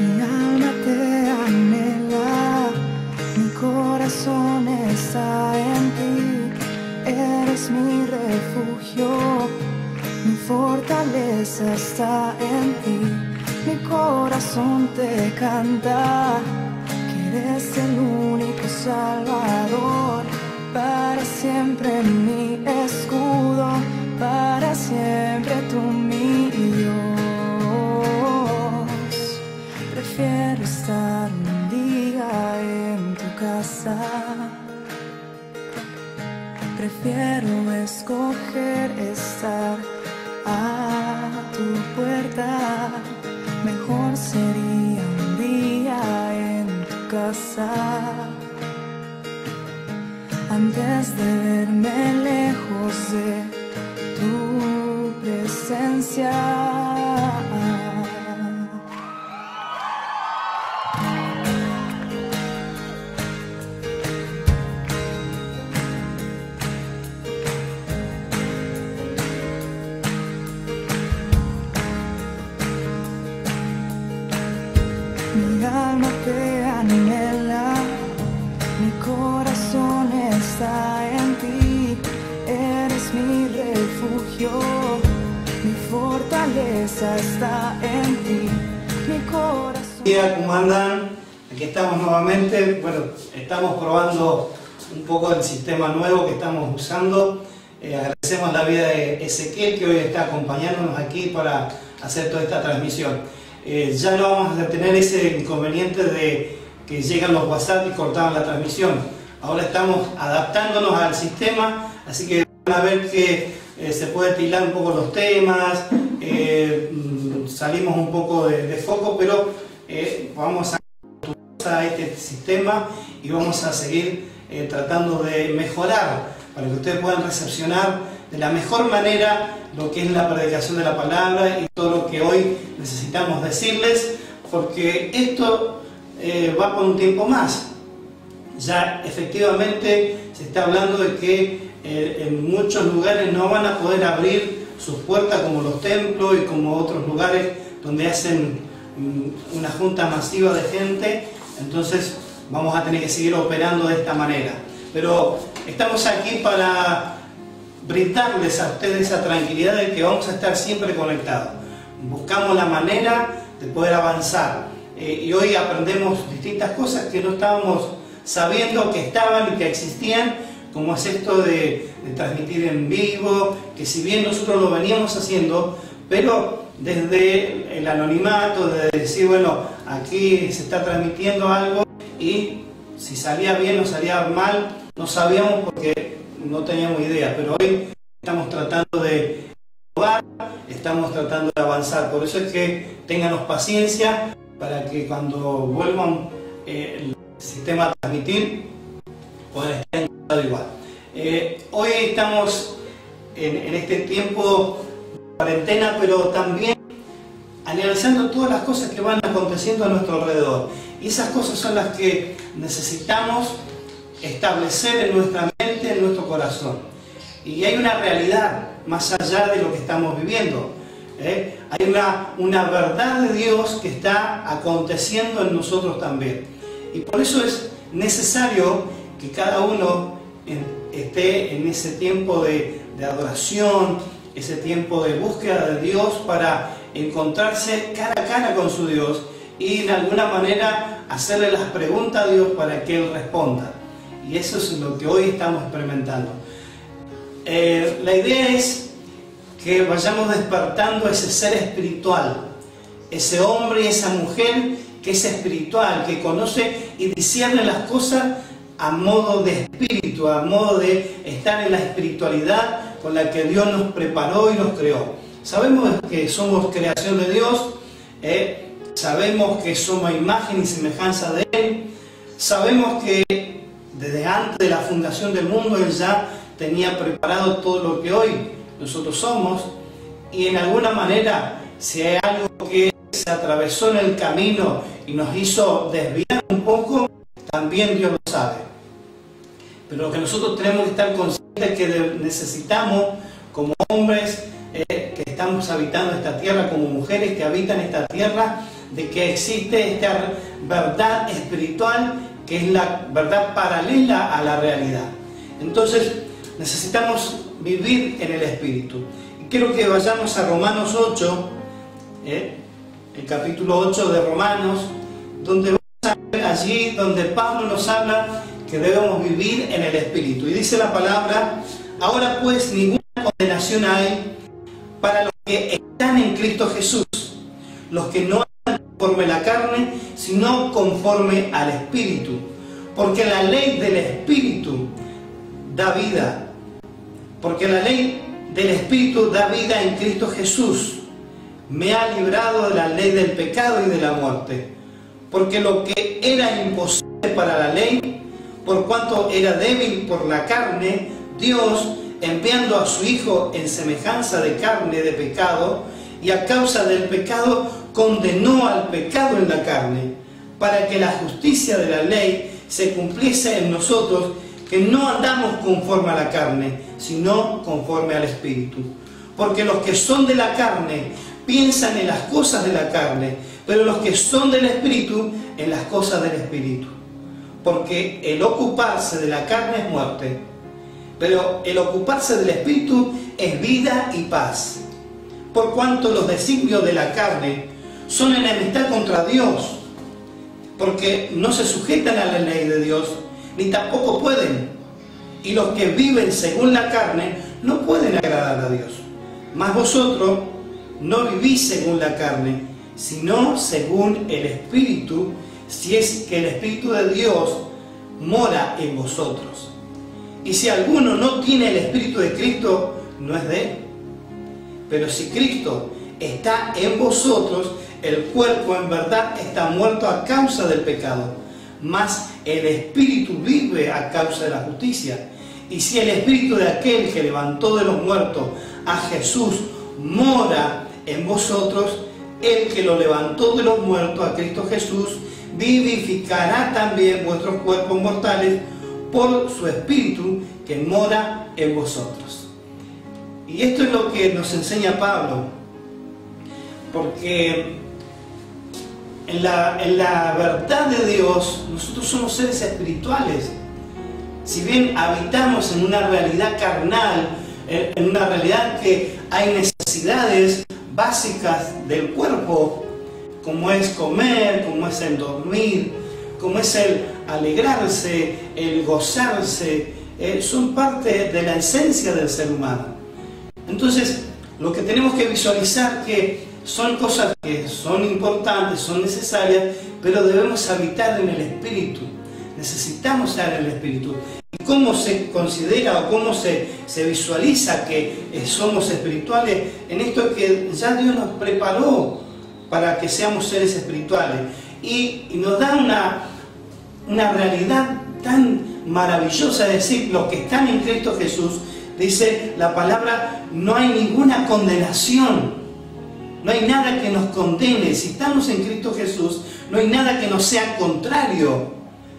Mi alma te anhela, mi corazón está en ti. Eres mi refugio, mi fortaleza está en ti. Mi corazón te canta, que eres el único Salvador. Para siempre mi escudo, para siempre tú mi Dios. Prefiero estar un día en tu casa, prefiero escoger estar a tu puerta. Mejor sería un día en tu casa antes de verme lejos de tu presencia. Mi alma te anhela, mi corazón está en ti. Eres mi refugio, mi fortaleza está en ti. Mi corazón. Hola, ¿cómo andan? Aquí estamos nuevamente. Bueno, estamos probando un poco el sistema nuevo que estamos usando. Agradecemos la vida de Ezequiel, que hoy está acompañándonos aquí para hacer toda esta transmisión. Ya no vamos a tener ese inconveniente de que llegan los WhatsApp y cortaban la transmisión. Ahora estamos adaptándonos al sistema, así que van a ver que se puede tirar un poco los temas, salimos un poco de foco, pero vamos a este sistema y vamos a seguir tratando de mejorar para que ustedes puedan recepcionar de la mejor manera lo que es la predicación de la palabra y todo lo que hoy necesitamos decirles, porque esto va por un tiempo más. Ya efectivamente se está hablando de que en muchos lugares no van a poder abrir sus puertas como los templos y como otros lugares donde hacen una junta masiva de gente. Entonces vamos a tener que seguir operando de esta manera. Pero estamos aquí para brindarles a ustedes esa tranquilidad de que vamos a estar siempre conectados. Buscamos la manera de poder avanzar. Y hoy aprendemos distintas cosas que no estábamos sabiendo que estaban y que existían, como es esto de transmitir en vivo, que si bien nosotros lo veníamos haciendo, pero desde el anonimato, de decir, bueno, aquí se está transmitiendo algo y si salía bien o salía mal, no sabíamos porque no teníamos idea, pero hoy estamos tratando de probar, estamos tratando de avanzar. Por eso es que ténganos paciencia para que cuando vuelvan el sistema a transmitir puedan estar encontrados igual. Hoy estamos en este tiempo de cuarentena, pero también analizando todas las cosas que van aconteciendo a nuestro alrededor. Y esas cosas son las que necesitamos establecer en nuestra mente, en nuestro corazón. Y hay una realidad más allá de lo que estamos viviendo. Hay una verdad de Dios que está aconteciendo en nosotros también. Y por eso es necesario que cada uno esté en ese tiempo de adoración, ese tiempo de búsqueda de Dios para encontrarse cara a cara con su Dios y de alguna manera hacerle las preguntas a Dios para que Él responda. Y eso es lo que hoy estamos experimentando. La idea es que vayamos despertando ese ser espiritual, ese hombre y esa mujer que es espiritual, que conoce y discierne las cosas a modo de espíritu, a modo de estar en la espiritualidad con la que Dios nos preparó y nos creó. Sabemos que somos creación de Dios, sabemos que somos imagen y semejanza de Él, sabemos que desde antes de la fundación del mundo Él ya tenía preparado todo lo que hoy nosotros somos, y en alguna manera, si hay algo que se atravesó en el camino y nos hizo desviar un poco, también Dios lo sabe. Pero lo que nosotros tenemos que estar conscientes es que necesitamos, como hombres que estamos habitando esta tierra, como mujeres que habitan esta tierra, de que existe esta verdad espiritual que es la verdad paralela a la realidad. Entonces necesitamos vivir en el Espíritu. Y quiero que vayamos a Romanos 8, el capítulo 8 de Romanos, donde vamos a ver allí donde Pablo nos habla que debemos vivir en el Espíritu. Y dice la palabra: ahora pues ninguna condenación hay para los que están en Cristo Jesús, los que no andan conforme a la carne, sino conforme al Espíritu. Porque la ley del Espíritu da vida. Porque la ley del Espíritu da vida en Cristo Jesús. Me ha librado de la ley del pecado y de la muerte. Porque lo que era imposible para la ley, por cuanto era débil por la carne, Dios, enviando a su Hijo en semejanza de carne de pecado, y a causa del pecado condenó al pecado en la carne, para que la justicia de la ley se cumpliese en nosotros, que no andamos conforme a la carne, sino conforme al Espíritu. Porque los que son de la carne piensan en las cosas de la carne, pero los que son del Espíritu en las cosas del Espíritu. Porque el ocuparse de la carne es muerte, pero el ocuparse del Espíritu es vida y paz. Por cuanto los designios de la carne son enemistad contra Dios, porque no se sujetan a la ley de Dios, ni tampoco pueden. Y los que viven según la carne no pueden agradar a Dios. Mas vosotros no vivís según la carne, sino según el Espíritu, si es que el Espíritu de Dios mora en vosotros. Y si alguno no tiene el Espíritu de Cristo, no es de él. Pero si Cristo está en vosotros, el cuerpo en verdad está muerto a causa del pecado, mas el Espíritu vive a causa de la justicia. Y si el Espíritu de aquel que levantó de los muertos a Jesús mora en vosotros, el que lo levantó de los muertos, a Cristo Jesús, vivificará también vuestros cuerpos mortales por su Espíritu que mora en vosotros. Y esto es lo que nos enseña Pablo, porque en la verdad de Dios nosotros somos seres espirituales. Si bien habitamos en una realidad carnal, en una realidad que hay necesidades básicas del cuerpo, como es comer, como es el dormir, como es el alegrarse, el gozarse, son parte de la esencia del ser humano. Entonces, lo que tenemos que visualizar que son cosas que son importantes, son necesarias, pero debemos habitar en el Espíritu. Necesitamos estar en el Espíritu. ¿Y cómo se considera o cómo se visualiza que somos espirituales? En esto que ya Dios nos preparó para que seamos seres espirituales. Y nos da una realidad tan maravillosa, es decir, los que están en Cristo Jesús, dice la palabra, no hay ninguna condenación, no hay nada que nos condene. Si estamos en Cristo Jesús, no hay nada que nos sea contrario,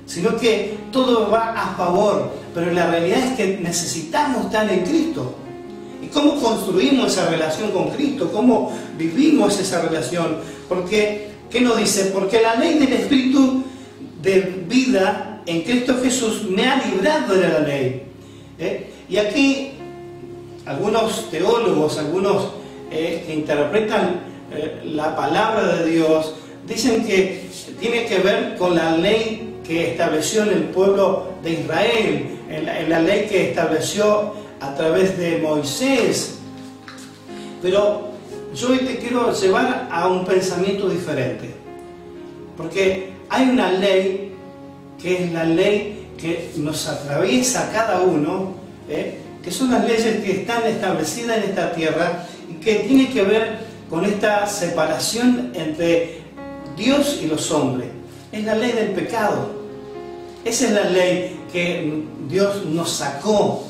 sino que todo va a favor. Pero la realidad es que necesitamos estar en Cristo. ¿Y cómo construimos esa relación con Cristo? ¿Cómo vivimos esa relación? Porque, ¿qué nos dice? Porque la ley del Espíritu de vida en Cristo Jesús me ha librado de la ley. Y aquí algunos teólogos, algunos que interpretan la palabra de Dios, dicen que tiene que ver con la ley que estableció en el pueblo de Israel, en la ley que estableció a través de Moisés. Pero yo hoy te quiero llevar a un pensamiento diferente, porque hay una ley que es la ley que nos atraviesa a cada uno, que son las leyes que están establecidas en esta tierra y que tiene que ver con esta separación entre Dios y los hombres. Es la ley del pecado. Esa es la ley que Dios nos sacó.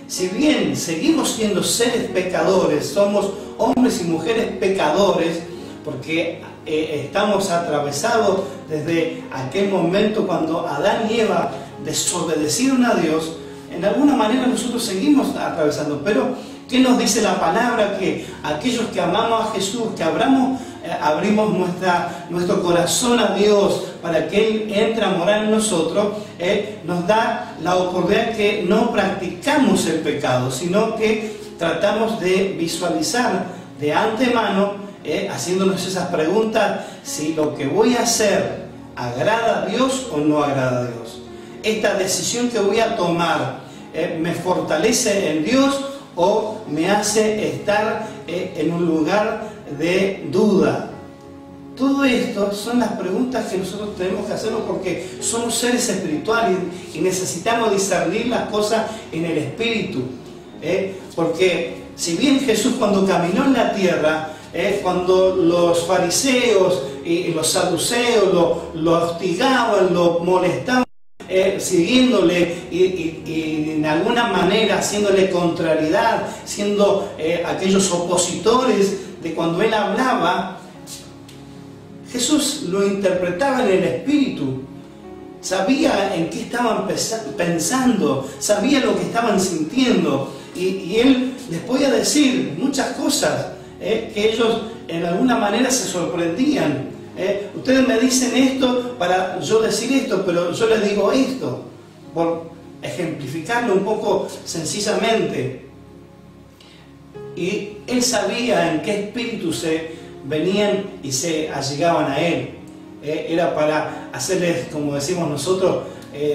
Si bien seguimos siendo seres pecadores, somos hombres y mujeres pecadores, porque estamos atravesados desde aquel momento cuando Adán y Eva desobedecieron a Dios. En alguna manera nosotros seguimos atravesando, pero ¿Qué nos dice la palabra? Que aquellos que amamos a Jesús, que abrimos nuestro corazón a Dios para que Él entre a morar en nosotros, nos da la oportunidad que no practicamos el pecado, sino que tratamos de visualizar de antemano, haciéndonos esas preguntas, si lo que voy a hacer agrada a Dios o no agrada a Dios. Esta decisión que voy a tomar me fortalece en Dios o me hace estar en un lugar de duda. Todo esto son las preguntas que nosotros tenemos que hacernos, porque somos seres espirituales y necesitamos discernir las cosas en el espíritu. Porque si bien Jesús, cuando caminó en la tierra, cuando los fariseos y los saduceos lo hostigaban, lo molestaban, siguiéndole y de alguna manera haciéndole contrariedad, siendo aquellos opositores de cuando Él hablaba, Jesús lo interpretaba en el espíritu, sabía en qué estaban pensando, sabía lo que estaban sintiendo, y Él les podía decir muchas cosas que ellos en alguna manera se sorprendían. Ustedes me dicen esto para yo decir esto, pero yo les digo esto, por ejemplificarlo un poco sencillamente. Y Él sabía en qué espíritu se venían y se allegaban a Él. Era para hacerles, como decimos nosotros,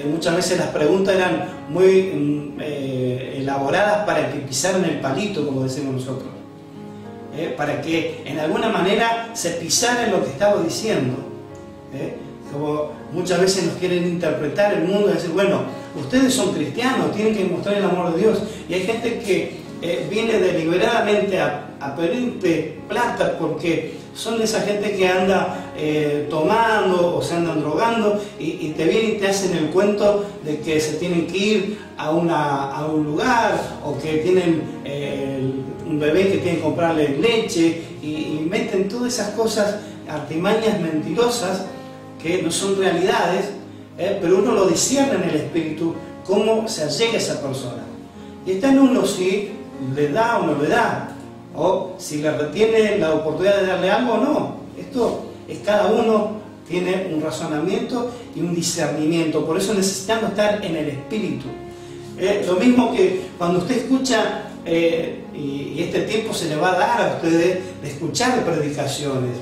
muchas veces las preguntas eran muy elaboradas para que pisaran el palito, como decimos nosotros. Para que en alguna manera se pisara en lo que estaba diciendo. Como muchas veces nos quieren interpretar el mundo y decir, bueno, ustedes son cristianos, tienen que mostrar el amor de Dios. Y hay gente que viene deliberadamente a pedirte plata porque son esa gente que anda tomando o se andan drogando y te vienen y te hacen el cuento de que se tienen que ir a un lugar, o que tienen un bebé que tiene que comprarle leche, y meten todas esas cosas, artimañas mentirosas que no son realidades, pero uno lo discierne en el espíritu cómo se allega a esa persona. Y está en uno si le da o no le da, o si le retiene la oportunidad de darle algo o no. Esto es, cada uno tiene un razonamiento y un discernimiento. Por eso necesitamos estar en el espíritu. Lo mismo que cuando usted escucha, y este tiempo se le va a dar a ustedes de escuchar predicaciones,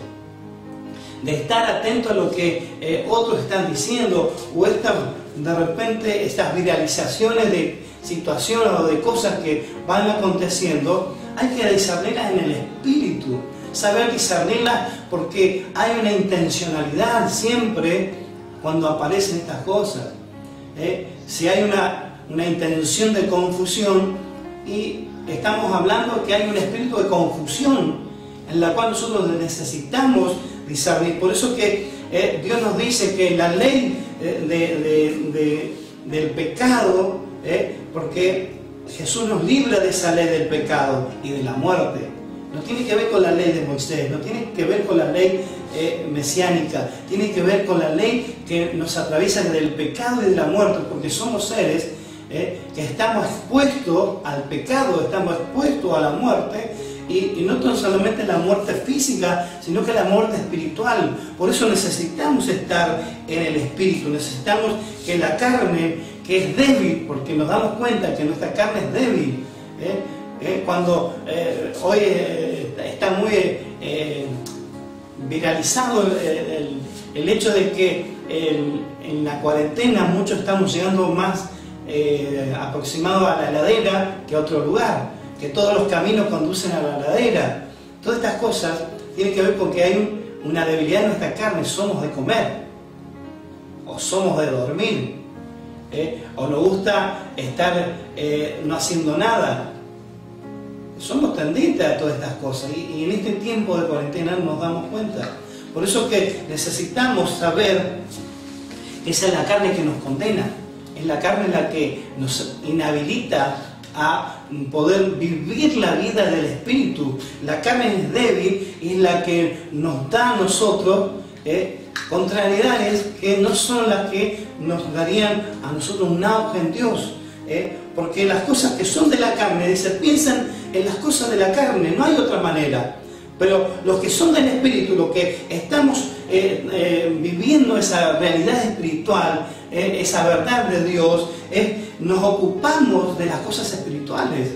de estar atento a lo que otros están diciendo, o de repente estas viralizaciones de situaciones o de cosas que van aconteciendo, hay que discernirlas en el espíritu, saber discernirlas, porque hay una intencionalidad siempre cuando aparecen estas cosas. Si hay una intención de confusión, y estamos hablando que hay un espíritu de confusión en la cual nosotros necesitamos discernir. Por eso que Dios nos dice que la ley del pecado, porque Jesús nos libra de esa ley del pecado y de la muerte. No tiene que ver con la ley de Moisés, no tiene que ver con la ley mesiánica, tiene que ver con la ley que nos atraviesa del pecado y de la muerte, porque somos seres que estamos expuestos al pecado, estamos expuestos a la muerte, y no solamente la muerte física, sino que la muerte espiritual. Por eso necesitamos estar en el espíritu, necesitamos que la carne, que es débil, porque nos damos cuenta que nuestra carne es débil, cuando hoy está muy viralizado el hecho de que en la cuarentena muchos estamos llegando más aproximados a la heladera que a otro lugar, que todos los caminos conducen a la heladera. Todas estas cosas tienen que ver con que hay una debilidad en nuestra carne. Somos de comer, o somos de dormir, o nos gusta estar no haciendo nada. Somos tendientes a todas estas cosas, y en este tiempo de cuarentena nos damos cuenta. Por eso que necesitamos saber que esa es la carne que nos condena, es la carne la que nos inhabilita a poder vivir la vida del espíritu. La carne es débil y es la que nos da a nosotros contrariedades que no son las que nos darían a nosotros un auge en Dios. Porque las cosas que son de la carne, dice, piensan en las cosas de la carne, no hay otra manera. Pero los que son del Espíritu, los que estamos viviendo esa realidad espiritual, esa verdad de Dios, nos ocupamos de las cosas espirituales.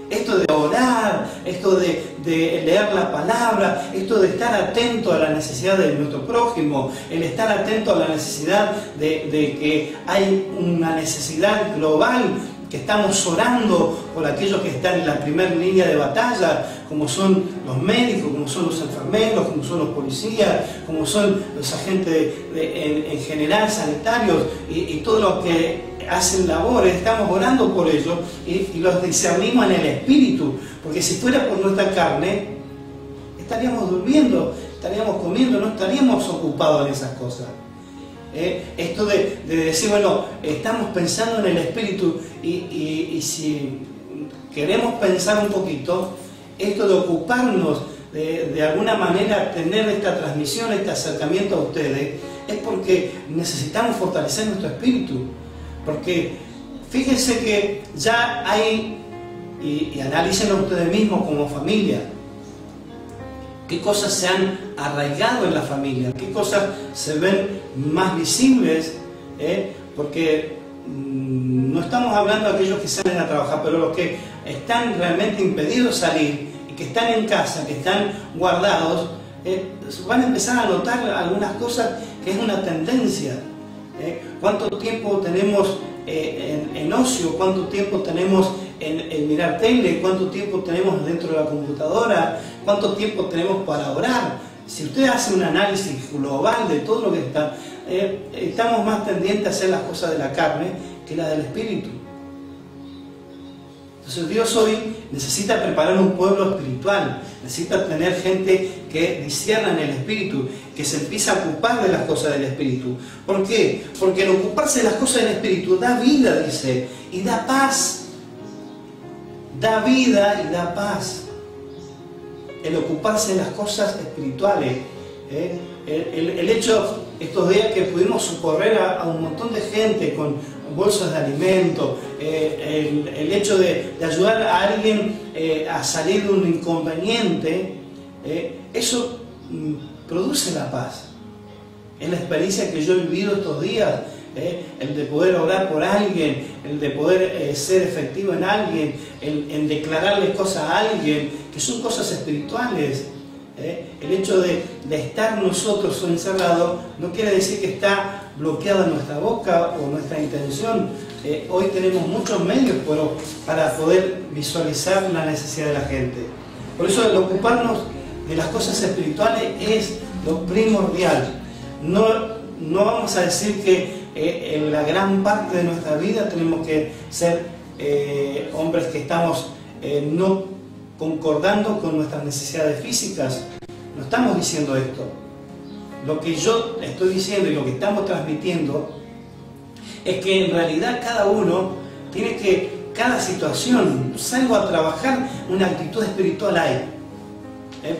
Esto de orar, esto de leer la palabra, esto de estar atento a la necesidad de nuestro prójimo, el estar atento a la necesidad de que hay una necesidad global, que estamos orando por aquellos que están en la primera línea de batalla, como son los médicos, como son los enfermeros, como son los policías, como son los agentes en general sanitarios y todos los que hacen labores, estamos orando por ellos y los discernimos en el Espíritu, porque si fuera por nuestra carne, estaríamos durmiendo, estaríamos comiendo, no estaríamos ocupados en esas cosas. Esto de decir, bueno, estamos pensando en el Espíritu y si queremos pensar un poquito, esto de ocuparnos, de alguna manera tener esta transmisión, este acercamiento a ustedes, es porque necesitamos fortalecer nuestro espíritu. Porque fíjense que ya hay, y analícenlo ustedes mismos como familia, qué cosas se han arraigado en la familia, qué cosas se ven más visibles, porque no estamos hablando de aquellos que salen a trabajar, pero los que están realmente impedidos de salir y que están en casa, que están guardados, van a empezar a notar algunas cosas que es una tendencia. ¿Cuánto tiempo tenemos en ocio? ¿Cuánto tiempo tenemos en mirar tele? ¿Cuánto tiempo tenemos dentro de la computadora? ¿Cuánto tiempo tenemos para orar? Si usted hace un análisis global de todo lo que está, estamos más tendientes a hacer las cosas de la carne que las del Espíritu. Entonces Dios hoy necesita preparar un pueblo espiritual, necesita tener gente que discierna en el Espíritu, que se empiece a ocupar de las cosas del Espíritu. ¿Por qué? Porque el ocuparse de las cosas del Espíritu da vida, dice, y da paz. Da vida y da paz. El ocuparse de las cosas espirituales. El hecho, estos días que pudimos socorrer a un montón de gente con bolsas de alimento, el hecho de ayudar a alguien a salir de un inconveniente, eso produce la paz. Es la experiencia que yo he vivido estos días, el de poder orar por alguien, el de poder ser efectivo en alguien, en declararle cosas a alguien, que son cosas espirituales. El hecho de estar nosotros encerrados no quiere decir que está bloqueada nuestra boca o nuestra intención. Hoy tenemos muchos medios para poder visualizar la necesidad de la gente. Por eso el ocuparnos de las cosas espirituales es lo primordial. No vamos a decir que en la gran parte de nuestra vida tenemos que ser hombres que estamos no concordando con nuestras necesidades físicas. No estamos diciendo esto. Lo que yo estoy diciendo y lo que estamos transmitiendo es que en realidad cada uno tiene que, cada situación, salgo a trabajar, una actitud espiritual hay.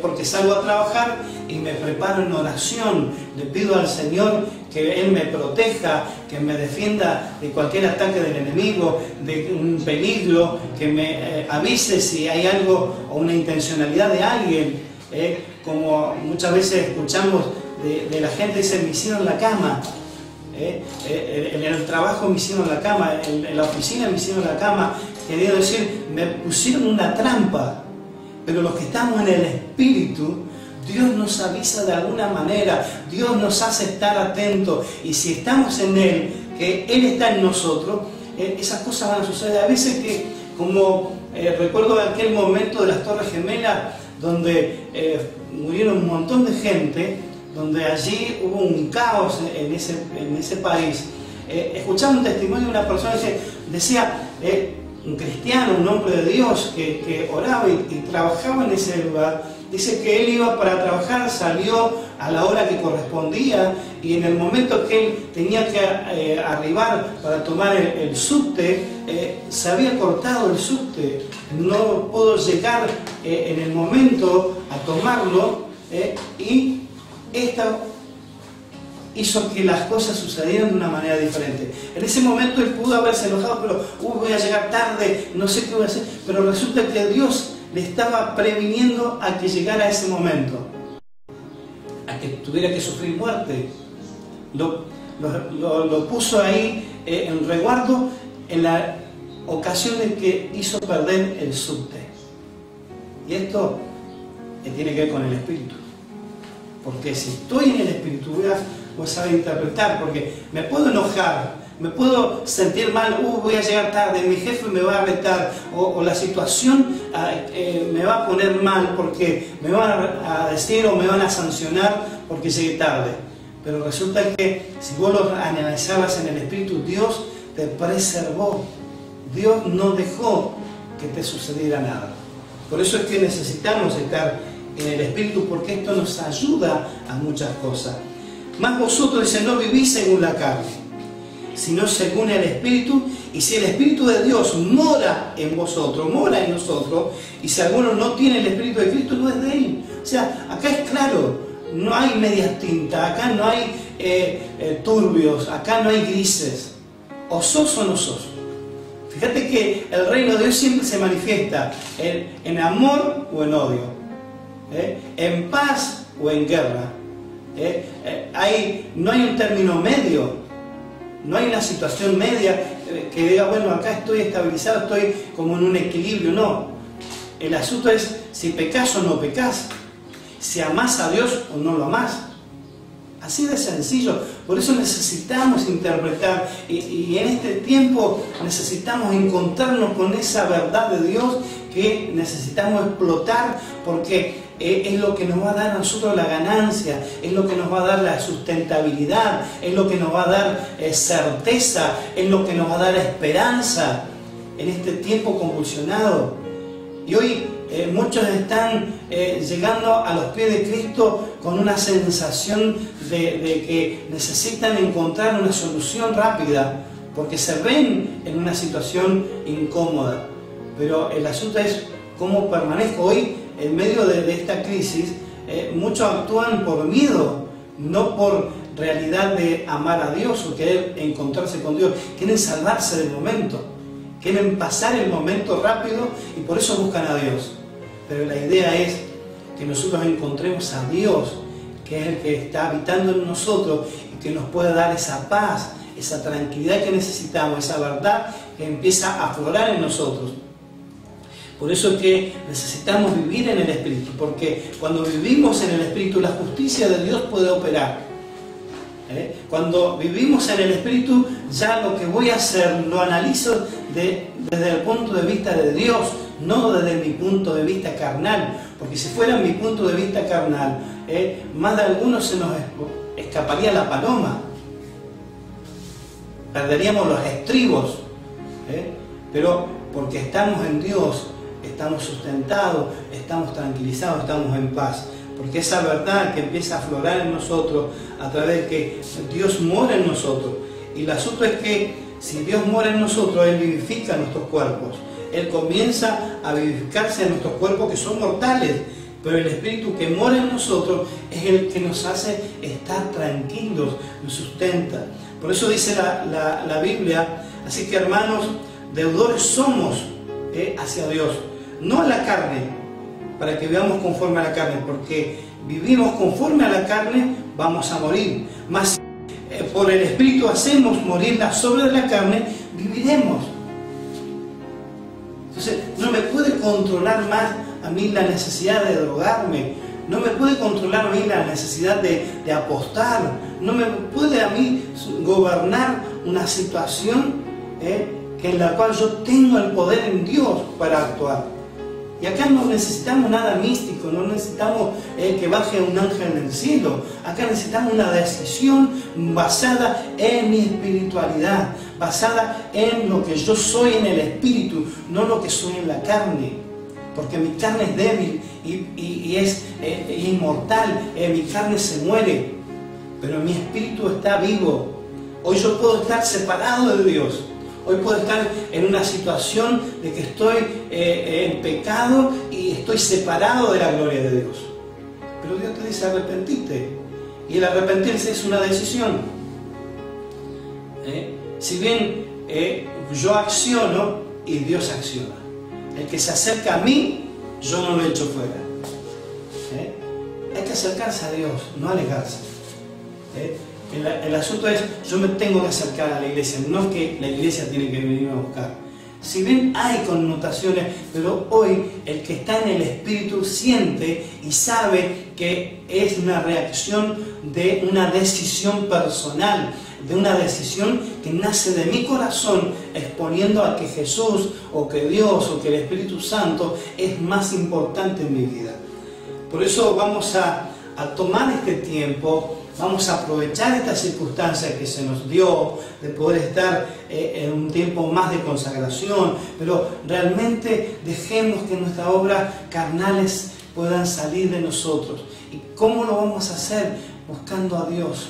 Porque salgo a trabajar y me preparo en oración, le pido al Señor que Él me proteja, que me defienda de cualquier ataque del enemigo, de un peligro, que me avise si hay algo o una intencionalidad de alguien, como muchas veces escuchamos de la gente, dice, me hicieron la cama, en el trabajo me hicieron la cama, en la oficina me hicieron la cama, queriendo decir, me pusieron una trampa. Pero los que estamos en el Espíritu, Dios nos avisa de alguna manera, Dios nos hace estar atentos, y si estamos en Él, que Él está en nosotros, esas cosas van a suceder. A veces que, como recuerdo aquel momento de las Torres Gemelas, donde murieron un montón de gente, donde allí hubo un caos en ese país. Escuchamos un testimonio de una persona que decía, un cristiano, un hombre de Dios que oraba y trabajaba en ese lugar, dice que él iba para trabajar, salió a la hora que correspondía, y en el momento que él tenía que arribar para tomar el subte, se había cortado el subte, no pudo llegar en el momento a tomarlo, y esta hizo que las cosas sucedieran de una manera diferente. En ese momento él pudo haberse enojado, pero voy a llegar tarde, no sé qué voy a hacer. Pero resulta que Dios le estaba previniendo a que llegara ese momento, a que tuviera que sufrir muerte. Lo puso ahí en resguardo en la ocasión en que hizo perder el subte. Y esto tiene que ver con el espíritu. Porque si estoy en el espíritu, voy a saber interpretar, porque me puedo enojar, me puedo sentir mal, voy a llegar tarde, mi jefe me va a retar, o la situación me va a poner mal porque me van a decir o me van a sancionar porque llegué tarde. Pero resulta que si vos lo analizabas en el espíritu, Dios te preservó, Dios no dejó que te sucediera nada. Por eso es que necesitamos estar en el espíritu, porque esto nos ayuda a muchas cosas. Más vosotros, dice, no vivís según la carne, sino según el espíritu. Y si el espíritu de Dios mora en vosotros, mora en nosotros, y si alguno no tiene el espíritu de Cristo, no es de él. O sea, acá es claro, no hay medias tintas, acá no hay turbios, acá no hay grises. O sos o no sos. Fíjate que el reino de Dios siempre se manifiesta en amor o en odio, en paz o en guerra. No hay un término medio, no hay una situación media que diga, bueno, acá estoy estabilizado, estoy como en un equilibrio. No, el asunto es si pecas o no pecas, si amás a Dios o no lo amás. Así de sencillo. Por eso necesitamos interpretar y en este tiempo necesitamos encontrarnos con esa verdad de Dios que necesitamos explotar, porque es lo que nos va a dar a nosotros la ganancia, es lo que nos va a dar la sustentabilidad, es lo que nos va a dar certeza, es lo que nos va a dar esperanza en este tiempo convulsionado. Y hoy muchos están llegando a los pies de Cristo con una sensación de que necesitan encontrar una solución rápida, porque se ven en una situación incómoda. Pero el asunto es cómo permanezco hoy en medio de esta crisis. Muchos actúan por miedo, no por realidad de amar a Dios o querer encontrarse con Dios. Quieren salvarse del momento, quieren pasar el momento rápido y por eso buscan a Dios. Pero la idea es que nosotros encontremos a Dios, que es el que está habitando en nosotros y que nos puede dar esa paz, esa tranquilidad que necesitamos, esa verdad que empieza a aflorar en nosotros. Por eso es que necesitamos vivir en el Espíritu, porque cuando vivimos en el Espíritu, la justicia de Dios puede operar. Cuando vivimos en el Espíritu, ya lo que voy a hacer lo analizo desde el punto de vista de Dios, no desde mi punto de vista carnal, porque si fuera mi punto de vista carnal, más de algunos se nos escaparía la paloma, perderíamos los estribos, pero porque estamos en Dios, estamos sustentados, estamos tranquilizados, estamos en paz. Porque esa verdad que empieza a aflorar en nosotros a través de que Dios mora en nosotros. Y el asunto es que si Dios mora en nosotros, Él vivifica nuestros cuerpos. Él comienza a vivificarse en nuestros cuerpos que son mortales. Pero el Espíritu que mora en nosotros es el que nos hace estar tranquilos, nos sustenta. Por eso dice la Biblia, así que hermanos, deudores somos hacia Dios, no a la carne, para que vivamos conforme a la carne, porque vivimos conforme a la carne, vamos a morir. Mas por el Espíritu hacemos morir las obras de la carne, viviremos. Entonces, no me puede controlar más a mí la necesidad de drogarme, no me puede controlar a mí la necesidad de apostar, no me puede a mí gobernar una situación que en la cual yo tengo el poder en Dios para actuar. Y acá no necesitamos nada místico, no necesitamos que baje un ángel del cielo. Acá necesitamos una decisión basada en mi espiritualidad, basada en lo que yo soy en el espíritu, no lo que soy en la carne. Porque mi carne es débil y es inmortal, mi carne se muere, pero mi espíritu está vivo. Hoy yo puedo estar separado de Dios. Hoy puedo estar en una situación de que estoy en pecado y estoy separado de la gloria de Dios. Pero Dios te dice, arrepentite. Y el arrepentirse es una decisión. Si bien yo acciono y Dios acciona. El que se acerca a mí, yo no lo echo fuera. Hay que acercarse a Dios, no alejarse. El asunto es, yo me tengo que acercar a la iglesia, no es que la iglesia tiene que venirme a buscar. Si bien hay connotaciones, pero hoy el que está en el Espíritu siente y sabe que es una reacción de una decisión personal, de una decisión que nace de mi corazón, exponiendo a que Jesús, o que Dios, o que el Espíritu Santo es más importante en mi vida. Por eso vamos a tomar este tiempo, vamos a aprovechar esta circunstancia que se nos dio, de poder estar en un tiempo más de consagración, pero realmente dejemos que nuestras obras carnales puedan salir de nosotros. ¿Y cómo lo vamos a hacer? Buscando a Dios,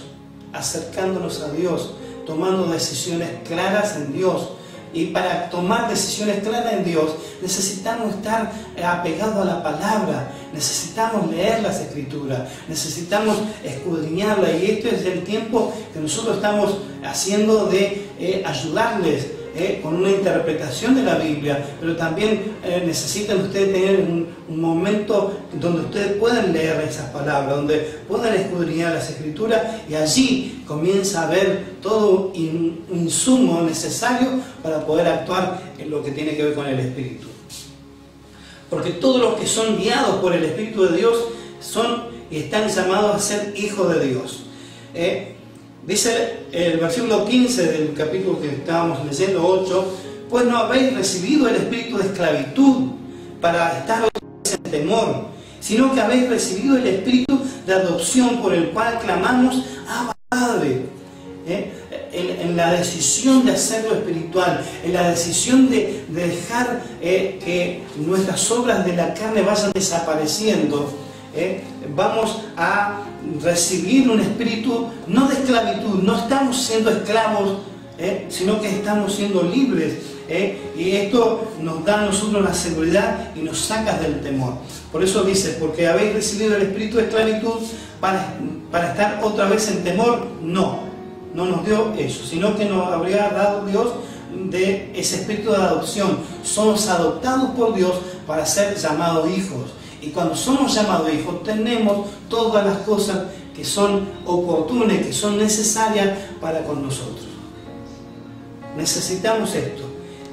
acercándonos a Dios, tomando decisiones claras en Dios. Y para tomar decisiones claras en Dios necesitamos estar apegados a la palabra, necesitamos leer las Escrituras, necesitamos escudriñarla, y este es el tiempo que nosotros estamos haciendo de ayudarles con una interpretación de la Biblia, pero también necesitan ustedes tener un momento donde ustedes puedan leer esas palabras, donde puedan escudriñar las Escrituras, y allí comienza a haber todo un insumo necesario para poder actuar en lo que tiene que ver con el Espíritu. Porque todos los que son guiados por el Espíritu de Dios son y están llamados a ser hijos de Dios. Dice el versículo 15 del capítulo que estábamos leyendo, 8, pues no habéis recibido el espíritu de esclavitud para estar en temor, sino que habéis recibido el espíritu de adopción por el cual clamamos, Abba, Padre. En la decisión de hacer lo espiritual, en la decisión de dejar que nuestras obras de la carne vayan desapareciendo, vamos a recibir un espíritu no de esclavitud, no estamos siendo esclavos, sino que estamos siendo libres, y esto nos da a nosotros la seguridad y nos saca del temor. Por eso dice, porque habéis recibido el espíritu de esclavitud para estar otra vez en temor. No nos dio eso, sino que nos habría dado Dios de ese espíritu de adopción. Somos adoptados por Dios para ser llamados hijos. Y cuando somos llamados hijos, tenemos todas las cosas que son oportunas, que son necesarias para con nosotros. Necesitamos esto.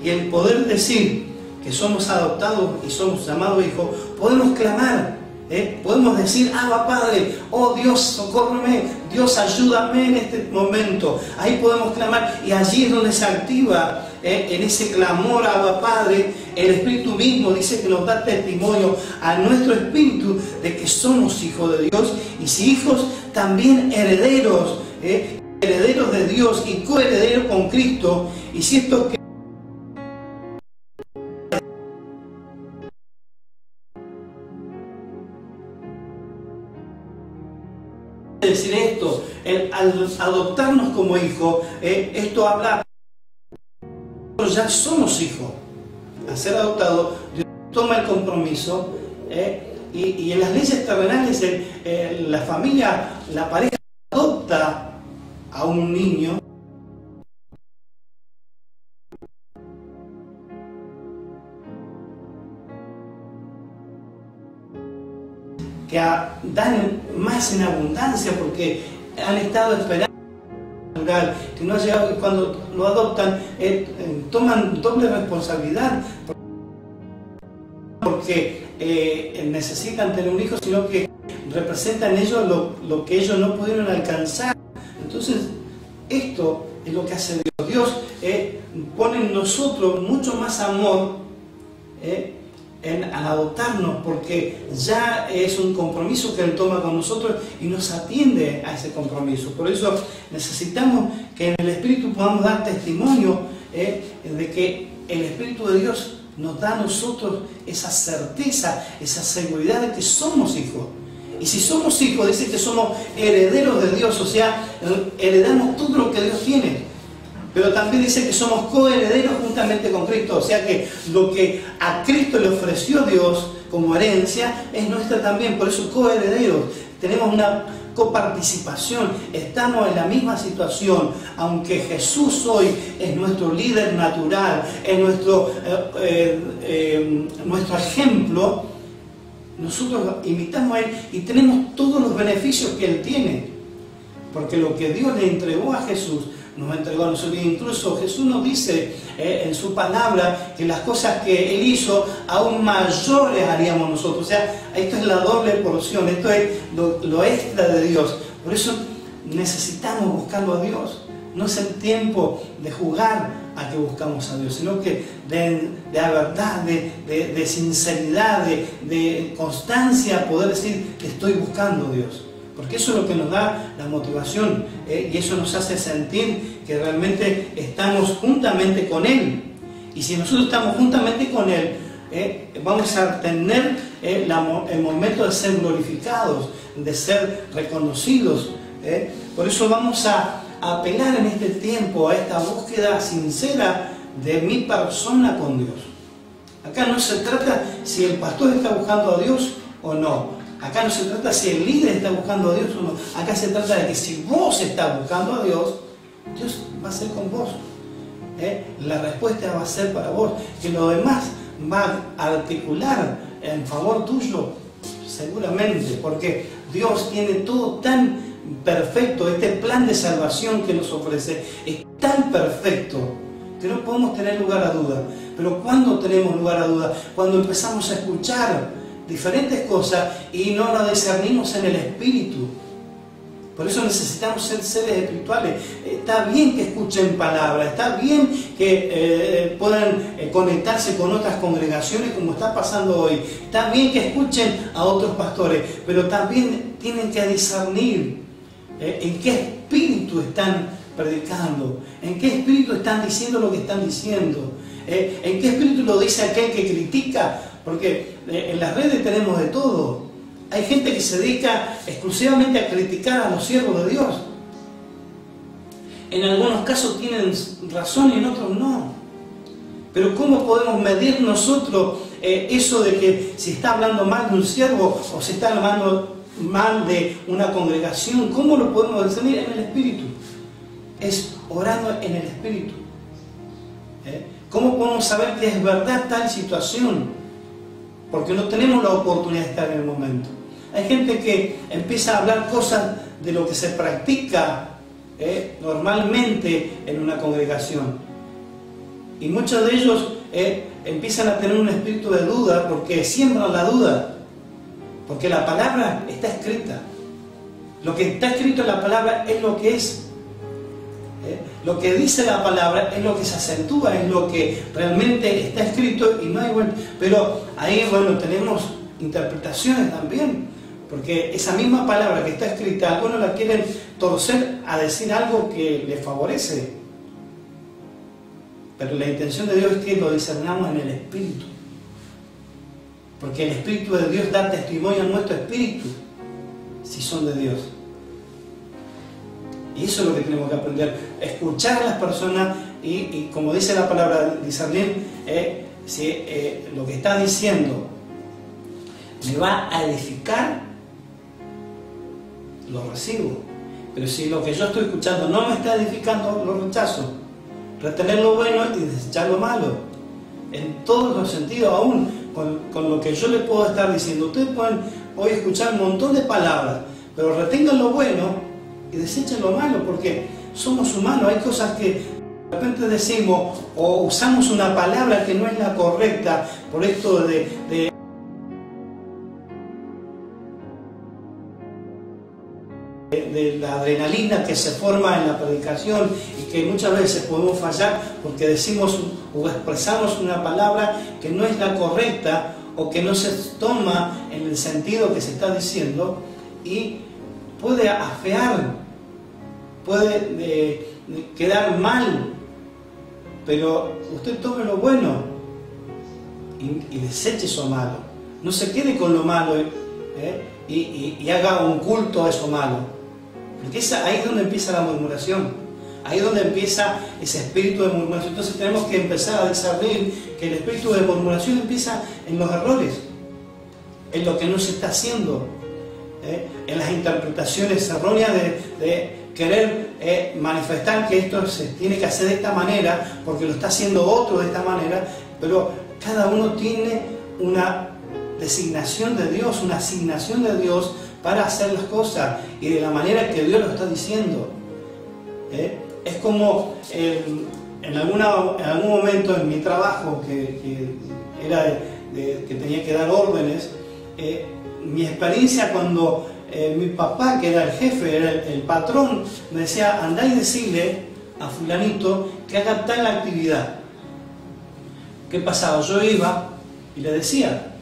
Y el poder decir que somos adoptados y somos llamados hijos, podemos clamar, podemos decir, Abba, Padre, oh Dios, socórreme, Dios, ayúdame en este momento. Ahí podemos clamar, y allí es donde se activa, en ese clamor, Abba, Padre, el Espíritu mismo dice que nos da testimonio a nuestro espíritu de que somos hijos de Dios, y si hijos, también herederos, herederos de Dios y coherederos con Cristo. Y si esto que decir esto, al adoptarnos como hijos, esto habla, ya somos hijos. Al ser adoptados, Dios toma el compromiso, y en las leyes terrenales, la familia, la pareja adopta a un niño que dan más en abundancia, porque han estado esperando que no ha llegado, y cuando lo adoptan toman doble responsabilidad, porque necesitan tener un hijo, sino que representan ellos lo que ellos no pudieron alcanzar. Entonces esto es lo que hace Dios. Dios pone en nosotros mucho más amor al adoptarnos, porque ya es un compromiso que Él toma con nosotros y nos atiende a ese compromiso. Por eso necesitamos que en el Espíritu podamos dar testimonio de que el Espíritu de Dios nos da a nosotros esa certeza, esa seguridad de que somos hijos. Y si somos hijos, dice que somos herederos de Dios, o sea, heredamos todo lo que Dios tiene. Pero también dice que somos coherederos juntamente con Cristo, o sea que lo que a Cristo le ofreció Dios, como herencia, es nuestra también. Por eso coherederos, tenemos una coparticipación, estamos en la misma situación. Aunque Jesús hoy es nuestro líder natural, es nuestro ejemplo, nosotros imitamos a Él y tenemos todos los beneficios que Él tiene. Porque lo que Dios le entregó a Jesús, nos entregó a nosotros. Incluso Jesús nos dice en su palabra que las cosas que Él hizo, aún mayores haríamos nosotros. O sea, esto es la doble porción, esto es lo extra de Dios. Por eso necesitamos buscarlo a Dios. No es el tiempo de jugar a que buscamos a Dios, sino que de verdad, de sinceridad, de constancia, poder decir que estoy buscando a Dios. Porque eso es lo que nos da la motivación, y eso nos hace sentir que realmente estamos juntamente con Él. Y si nosotros estamos juntamente con Él, vamos a tener el momento de ser glorificados, de ser reconocidos. Por eso vamos a apelar en este tiempo a esta búsqueda sincera de mi persona con Dios. Acá no se trata si el pastor está buscando a Dios o no. Acá no se trata si el líder está buscando a Dios o no. Acá se trata de que si vos estás buscando a Dios, Dios va a ser con vos. La respuesta va a ser para vos. Que lo demás va a articular en favor tuyo, seguramente. Porque Dios tiene todo tan perfecto. Este plan de salvación que nos ofrece es tan perfecto que no podemos tener lugar a duda. Pero ¿cuándo tenemos lugar a duda? Cuando empezamos a escuchar diferentes cosas y no las discernimos en el espíritu. Por eso necesitamos ser seres espirituales. Está bien que escuchen palabras, está bien que puedan conectarse con otras congregaciones como está pasando hoy, está bien que escuchen a otros pastores, pero también tienen que discernir en qué espíritu están predicando, en qué espíritu están diciendo lo que están diciendo, en qué espíritu lo dice aquel que critica. Porque en las redes tenemos de todo. Hay gente que se dedica exclusivamente a criticar a los siervos de Dios. En algunos casos tienen razón y en otros no. Pero ¿cómo podemos medir nosotros eso de que si está hablando mal de un siervo o si está hablando mal de una congregación? ¿Cómo lo podemos discernir? En el Espíritu. Es orando en el Espíritu. ¿Cómo podemos saber que es verdad tal situación? Porque no tenemos la oportunidad de estar en el momento. Hay gente que empieza a hablar cosas de lo que se practica normalmente en una congregación. Y muchos de ellos empiezan a tener un espíritu de duda porque siembran la duda. Porque la palabra está escrita. Lo que está escrito en la palabra es lo que es. Lo que dice la palabra es lo que se acentúa, es lo que realmente está escrito y no hay vuelta. Pero ahí, bueno, tenemos interpretaciones también, porque esa misma palabra que está escrita, algunos la quieren torcer a decir algo que les favorece. Pero la intención de Dios es que lo discernamos en el Espíritu. Porque el Espíritu de Dios da testimonio a nuestro espíritu, si son de Dios. Y eso es lo que tenemos que aprender, escuchar a las personas y como dice la palabra, discernir si lo que está diciendo me va a edificar, lo recibo. Pero si lo que yo estoy escuchando no me está edificando, lo rechazo. Retener lo bueno y desechar lo malo. En todos los sentidos, aún con lo que yo le puedo estar diciendo. Ustedes pueden hoy escuchar un montón de palabras, pero retengan lo bueno y desechen lo malo, porque somos humanos. Hay cosas que de repente decimos o usamos una palabra que no es la correcta por esto de la adrenalina que se forma en la predicación y que muchas veces podemos fallar porque decimos o expresamos una palabra que no es la correcta o que no se toma en el sentido que se está diciendo y puede afear, puede quedar mal, pero usted tome lo bueno y deseche eso malo. No se quede con lo malo y haga un culto a eso malo. Porque ahí es donde empieza la murmuración, ahí es donde empieza ese espíritu de murmuración. Entonces tenemos que empezar a discernir que el espíritu de murmuración empieza en los errores. en lo que no se está haciendo, en las interpretaciones erróneas de querer manifestar que esto se tiene que hacer de esta manera porque lo está haciendo otro de esta manera, pero cada uno tiene una designación de Dios, una asignación de Dios para hacer las cosas y de la manera que Dios lo está diciendo. Es como en algún momento en mi trabajo que era que tenía que dar órdenes, mi experiencia cuando mi papá, que era el jefe, era el patrón, me decía: andá y decirle a fulanito que haga tal actividad. ¿Qué pasaba? Yo iba y le decía,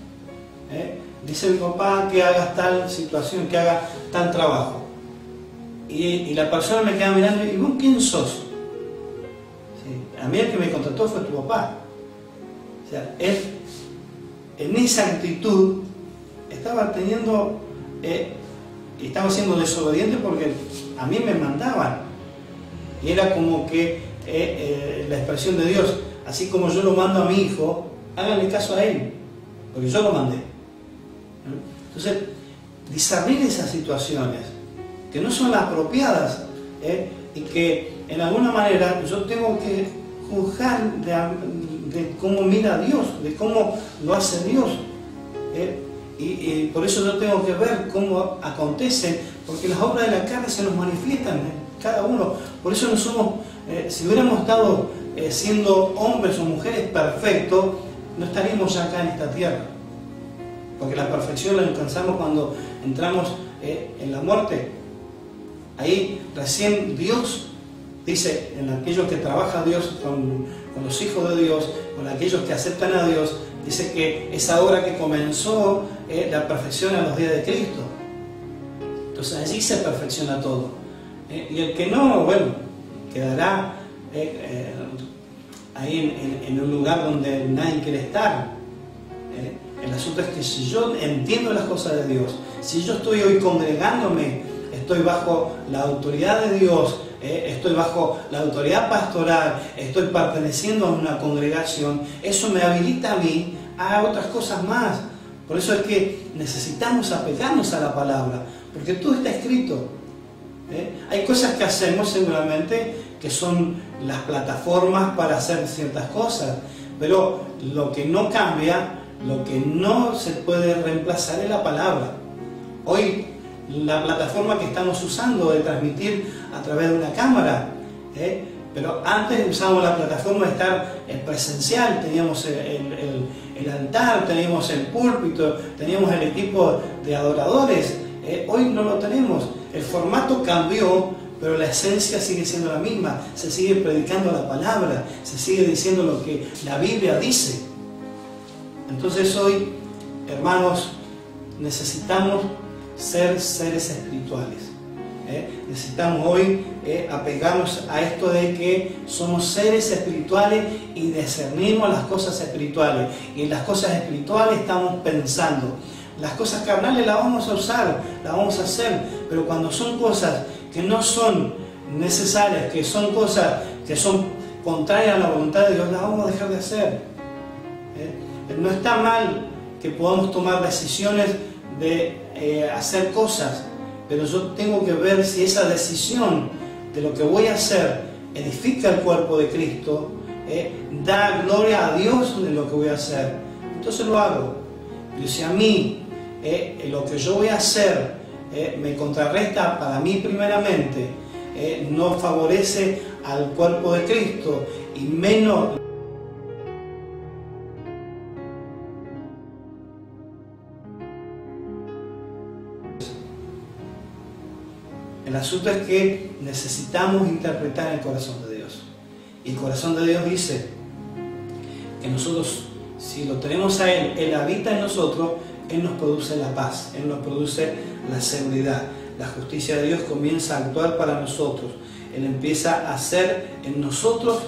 dice mi papá que haga tal situación, que haga tal trabajo. Y la persona me queda mirando: ¿y vos quién sos? Sí, a mí el que me contrató fue tu papá. O sea, él en esa actitud estaba teniendo, estaba siendo desobediente porque a mí me mandaban. Y era como que la expresión de Dios: así como yo lo mando a mi hijo, háganle caso a él, porque yo lo mandé. Entonces, discernir esas situaciones que no son las apropiadas, y que en alguna manera yo tengo que juzgar de cómo mira Dios, de cómo lo hace Dios. Y por eso yo tengo que ver cómo acontecen, porque las obras de la carne se nos manifiestan en cada uno. Por eso no somos, si hubiéramos estado siendo hombres o mujeres perfectos, no estaríamos ya acá en esta tierra. Porque la perfección la alcanzamos cuando entramos en la muerte. Ahí recién Dios dice, en aquellos que trabaja Dios con los hijos de Dios, con aquellos que aceptan a Dios, dice que esa obra que comenzó la perfecciona a los días de Cristo. Entonces allí se perfecciona todo. Y el que no, bueno, quedará ahí en un lugar donde nadie quiere estar. El asunto es que si yo entiendo las cosas de Dios, si yo estoy hoy congregándome, estoy bajo la autoridad de Dios, estoy bajo la autoridad pastoral, estoy perteneciendo a una congregación, eso me habilita a mí a otras cosas más. Por eso es que necesitamos apegarnos a la palabra, porque todo está escrito. Hay cosas que hacemos seguramente que son las plataformas para hacer ciertas cosas, pero lo que no cambia, lo que no se puede reemplazar es la palabra. Hoy la plataforma que estamos usando de transmitir a través de una cámara, pero antes usábamos la plataforma de estar presencial, teníamos el altar, teníamos el púlpito, teníamos el equipo de adoradores. Hoy no lo tenemos, el formato cambió, pero la esencia sigue siendo la misma, se sigue predicando la palabra, se sigue diciendo lo que la Biblia dice. Entonces hoy, hermanos, necesitamos ser seres espirituales. Necesitamos hoy apegarnos a esto de que somos seres espirituales y discernimos las cosas espirituales. Y en las cosas espirituales estamos pensando. Las cosas carnales las vamos a usar, las vamos a hacer, pero cuando son cosas que no son necesarias, que son cosas que son contrarias a la voluntad de Dios, las vamos a dejar de hacer. No está mal que podamos tomar decisiones de hacer cosas, pero yo tengo que ver si esa decisión de lo que voy a hacer edifica el cuerpo de Cristo, da gloria a Dios de lo que voy a hacer, entonces lo hago. Pero si a mí lo que yo voy a hacer me contrarresta para mí primeramente, no favorece al cuerpo de Cristo y menos el asunto es que necesitamos interpretar el corazón de Dios. Y el corazón de Dios dice que nosotros, si lo tenemos a Él, Él habita en nosotros, Él nos produce la paz, Él nos produce la seguridad. La justicia de Dios comienza a actuar para nosotros. Él empieza a hacer en nosotros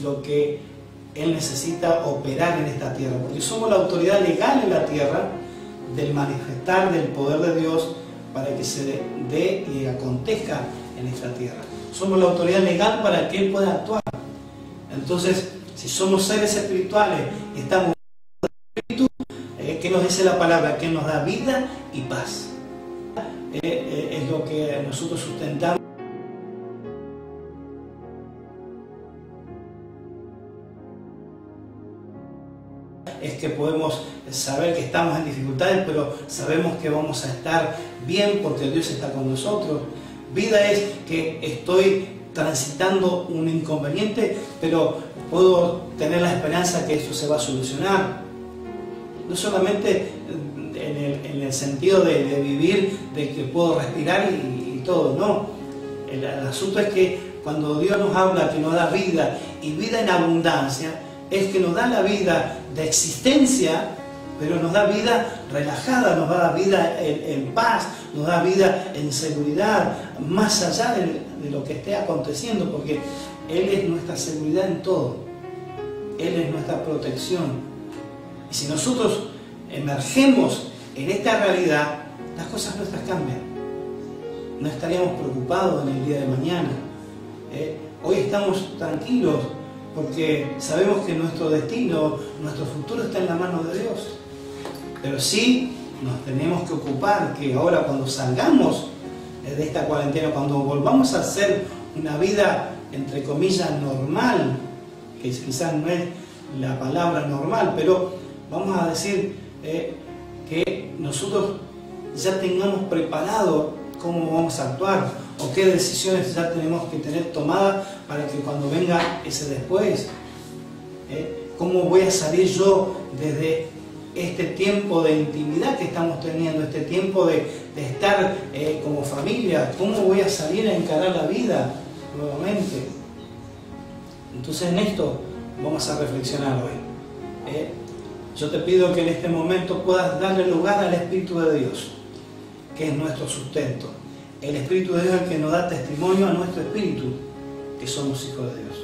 lo que Él necesita operar en esta tierra. Porque somos la autoridad legal en la tierra del manifestar del poder de Dios para que se dé y acontezca en esta tierra. Somos la autoridad legal para que Él pueda actuar. Entonces, si somos seres espirituales y estamos en el Espíritu, que nos dice la palabra? Que nos da vida y paz. Es lo que nosotros sustentamos. Es que podemos saber que estamos en dificultades, pero sabemos que vamos a estar bien porque Dios está con nosotros. Vida es que estoy transitando un inconveniente, pero puedo tener la esperanza que esto se va a solucionar. No solamente en el sentido de vivir, de que puedo respirar y todo, no. El asunto es que cuando Dios nos habla que nos da vida y vida en abundancia, es que nos da la vida de existencia, pero nos da vida relajada, nos da vida en paz, nos da vida en seguridad, más allá de lo que esté aconteciendo, porque Él es nuestra seguridad en todo. Él es nuestra protección. Y si nosotros emergemos en esta realidad, las cosas nuestras cambian. No estaríamos preocupados en el día de mañana. Hoy estamos tranquilos porque sabemos que nuestro destino, nuestro futuro está en la mano de Dios. Pero sí nos tenemos que ocupar que ahora cuando salgamos de esta cuarentena, cuando volvamos a hacer una vida, entre comillas, normal, que quizás no es la palabra normal, pero vamos a decir que nosotros ya tengamos preparado cómo vamos a actuar o qué decisiones ya tenemos que tener tomadas para que cuando venga ese después, cómo voy a salir yo desde este tiempo de intimidad que estamos teniendo, este tiempo de estar como familia, cómo voy a salir a encarar la vida nuevamente. Entonces en esto vamos a reflexionar hoy. Yo te pido que en este momento puedas darle lugar al Espíritu de Dios, que es nuestro sustento. El Espíritu de Dios es el que nos da testimonio a nuestro espíritu que somos hijos de Dios.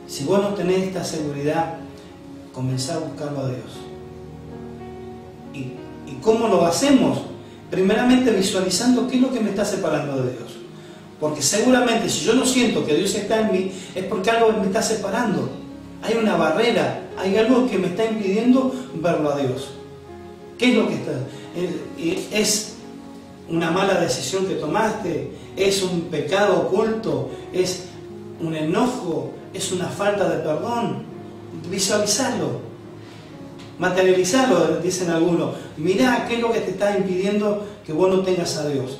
Si vos no tenés esta seguridad, comenzá a buscarlo a Dios. ¿Y cómo lo hacemos? Primeramente visualizando qué es lo que me está separando de Dios. Porque seguramente si yo no siento que Dios está en mí, es porque algo me está separando. Hay una barrera, hay algo que me está impidiendo verlo a Dios. ¿Qué es lo que está? ¿Es una mala decisión que tomaste? ¿Es un pecado oculto? ¿Es un enojo? ¿Es una falta de perdón? Visualizarlo, materializarlo, dicen algunos. Mirá qué es lo que te está impidiendo que vos no tengas a Dios.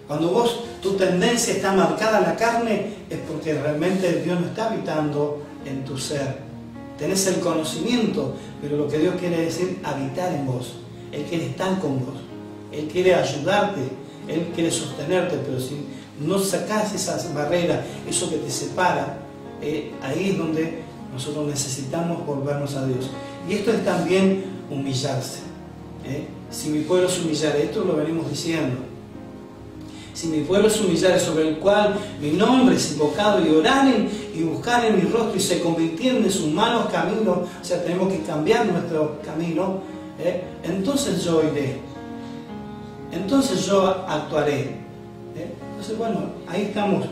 Cuando tu tendencia está marcada a la carne, es porque realmente Dios no está habitando en tu ser. Tenés el conocimiento, pero lo que Dios quiere decir, habitar en vos. Él quiere estar con vos. Él quiere ayudarte. Él quiere sostenerte, pero si no sacás esas barreras, eso que te separa, ahí es donde nosotros necesitamos volvernos a Dios. Y esto es también humillarse. Si mi pueblo se humillare, esto lo venimos diciendo. Si mi pueblo se humillare, sobre el cual mi nombre es invocado, y oraren y buscaren mi rostro y se convirtieron en sus malos caminos, o sea, tenemos que cambiar nuestro camino, entonces yo iré, entonces yo actuaré. Entonces, bueno, ahí estamos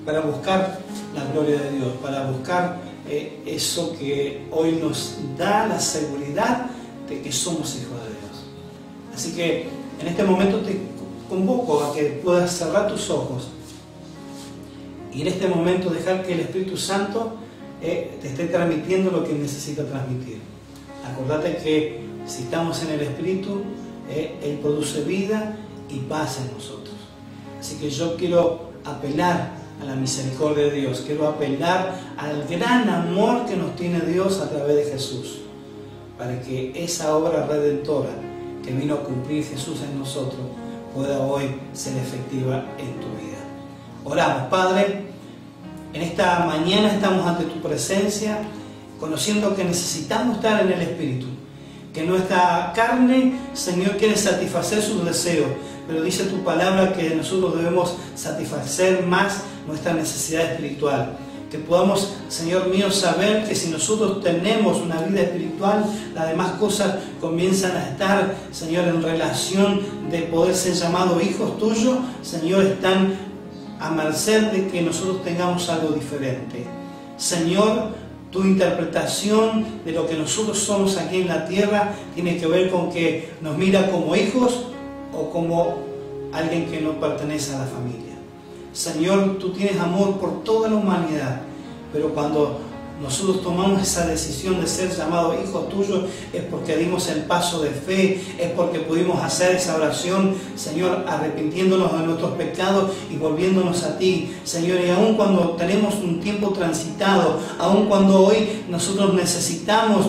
para buscar la gloria de Dios, para buscar eso que hoy nos da la seguridad de que somos hijos de Dios. Así que en este momento te convoco a que puedas cerrar tus ojos y en este momento dejar que el Espíritu Santo te esté transmitiendo lo que necesita transmitir. Acordate que si estamos en el Espíritu, Él produce vida y paz en nosotros. Así que yo quiero apelar a la misericordia de Dios, quiero apelar al gran amor que nos tiene Dios a través de Jesús, para que esa obra redentora que vino a cumplir Jesús en nosotros pueda hoy ser efectiva en tu vida. Oramos. Padre, en esta mañana estamos ante tu presencia, conociendo que necesitamos estar en el Espíritu, que nuestra carne, Señor, quiere satisfacer sus deseos, pero dice tu palabra que nosotros debemos satisfacer más nuestra necesidad espiritual. Que podamos, Señor mío, saber que si nosotros tenemos una vida espiritual, las demás cosas comienzan a estar, Señor, en relación de poder ser llamados hijos tuyos. Señor, están a merced de que nosotros tengamos algo diferente. Señor, Tu interpretación de lo que nosotros somos aquí en la tierra tiene que ver con que nos mira como hijos o como alguien que no pertenece a la familia. Señor, Tú tienes amor por toda la humanidad, pero cuando nosotros tomamos esa decisión de ser llamados hijos tuyos es porque dimos el paso de fe, es porque pudimos hacer esa oración, Señor, arrepintiéndonos de nuestros pecados y volviéndonos a Ti, Señor. Y aun cuando tenemos un tiempo transitado, aun cuando hoy nosotros necesitamos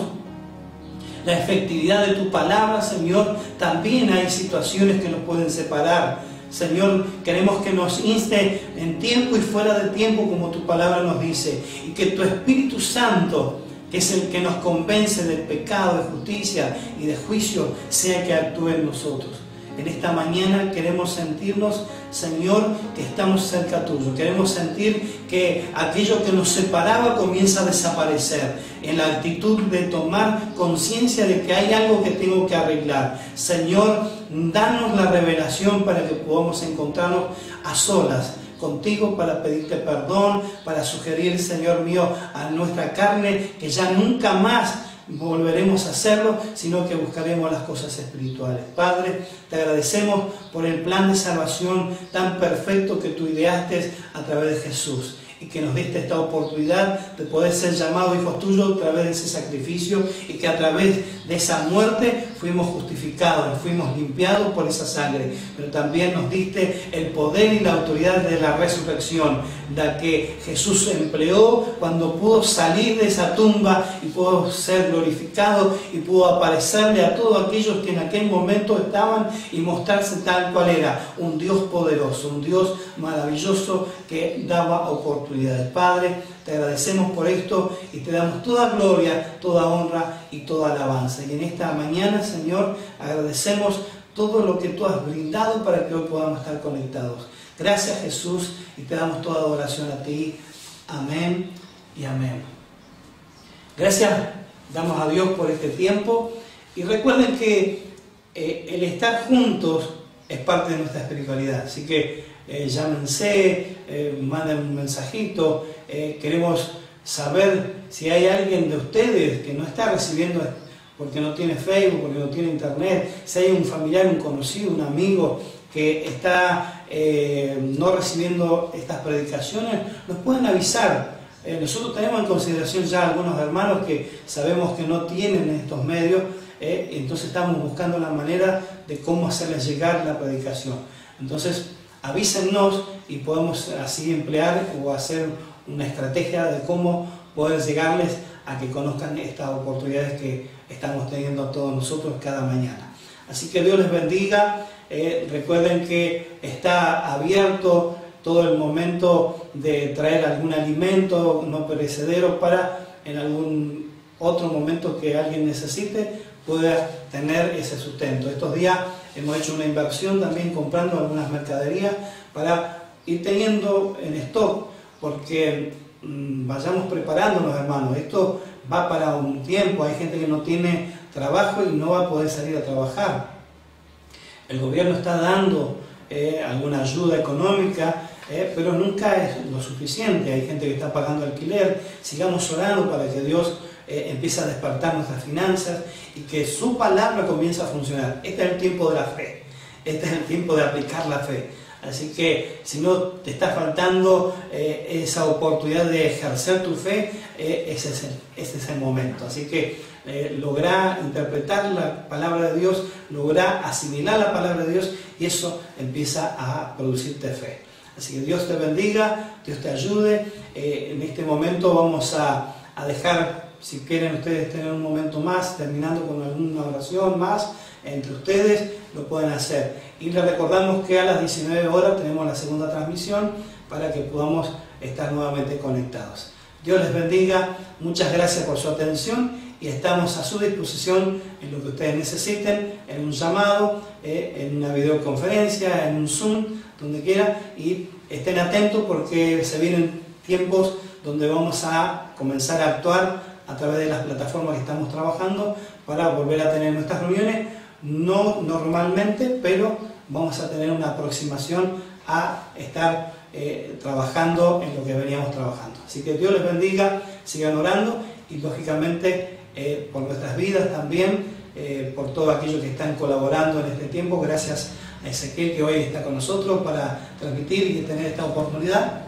la efectividad de Tu palabra, Señor, también hay situaciones que nos pueden separar. Señor, queremos que nos inste en tiempo y fuera de tiempo, como Tu palabra nos dice, y que Tu Espíritu Santo, que es el que nos convence del pecado, de justicia y de juicio, sea el que actúe en nosotros. En esta mañana queremos sentirnos, Señor, que estamos cerca Tuyo. Queremos sentir que aquello que nos separaba comienza a desaparecer, en la actitud de tomar conciencia de que hay algo que tengo que arreglar. Señor, danos la revelación para que podamos encontrarnos a solas contigo, para pedirte perdón, para sugerir, Señor mío, a nuestra carne que ya nunca más volveremos a hacerlo, sino que buscaremos las cosas espirituales. Padre, te agradecemos por el plan de salvación tan perfecto que Tú ideaste a través de Jesús, y que nos diste esta oportunidad de poder ser llamados hijos tuyos a través de ese sacrificio, y que a través de esa muerte fuimos justificados, fuimos limpiados por esa sangre, pero también nos diste el poder y la autoridad de la resurrección, la que Jesús empleó cuando pudo salir de esa tumba y pudo ser glorificado y pudo aparecerle a todos aquellos que en aquel momento estaban y mostrarse tal cual era, un Dios poderoso, un Dios maravilloso que daba oportunidades. Padre, te agradecemos por esto y te damos toda gloria, toda honra y toda alabanza. Y en esta mañana, Señor, agradecemos todo lo que Tú has brindado para que hoy podamos estar conectados. Gracias, Jesús, y te damos toda adoración a Ti. Amén y amén. Gracias, damos a Dios por este tiempo. Y recuerden que el estar juntos es parte de nuestra espiritualidad. Así que llámense, manden un mensajito. Queremos saber si hay alguien de ustedes que no está recibiendo, porque no tiene Facebook, porque no tiene internet, si hay un familiar, un conocido, un amigo que está no recibiendo estas predicaciones, nos pueden avisar. Nosotros tenemos en consideración ya algunos hermanos que sabemos que no tienen estos medios, entonces estamos buscando la manera de cómo hacerles llegar la predicación. Entonces avísennos y podemos así emplear o hacer una estrategia de cómo poder llegarles a que conozcan estas oportunidades que estamos teniendo todos nosotros cada mañana. Así que Dios les bendiga. Recuerden que está abierto todo el momento de traer algún alimento no perecedero para en algún otro momento que alguien necesite pueda tener ese sustento. Estos días hemos hecho una inversión también comprando algunas mercaderías para ir teniendo en stock, porque vayamos preparándonos, hermanos. Esto va para un tiempo. Hay gente que no tiene trabajo y no va a poder salir a trabajar. El gobierno está dando alguna ayuda económica, pero nunca es lo suficiente. Hay gente que está pagando alquiler. Sigamos orando para que Dios empiece a despertar nuestras finanzas y que su palabra comience a funcionar. Este es el tiempo de la fe. Este es el tiempo de aplicar la fe. Así que si no te está faltando esa oportunidad de ejercer tu fe, ese es el momento. Así que logra interpretar la palabra de Dios, logra asimilar la palabra de Dios, y eso empieza a producirte fe. Así que Dios te bendiga, Dios te ayude. En este momento vamos a dejar, si quieren ustedes tener un momento más, terminando con alguna oración más entre ustedes, lo pueden hacer. Y les recordamos que a las 19 horas tenemos la segunda transmisión para que podamos estar nuevamente conectados. Dios les bendiga, muchas gracias por su atención y estamos a su disposición en lo que ustedes necesiten, en un llamado, en una videoconferencia, en un Zoom, donde quiera, y estén atentos porque se vienen tiempos donde vamos a comenzar a actuar a través de las plataformas que estamos trabajando para volver a tener nuestras reuniones, no normalmente, pero vamos a tener una aproximación a estar trabajando en lo que veníamos trabajando. Así que Dios les bendiga, sigan orando y lógicamente por nuestras vidas también, por todo aquello que están colaborando en este tiempo. Gracias a Ezequiel, que hoy está con nosotros para transmitir y tener esta oportunidad.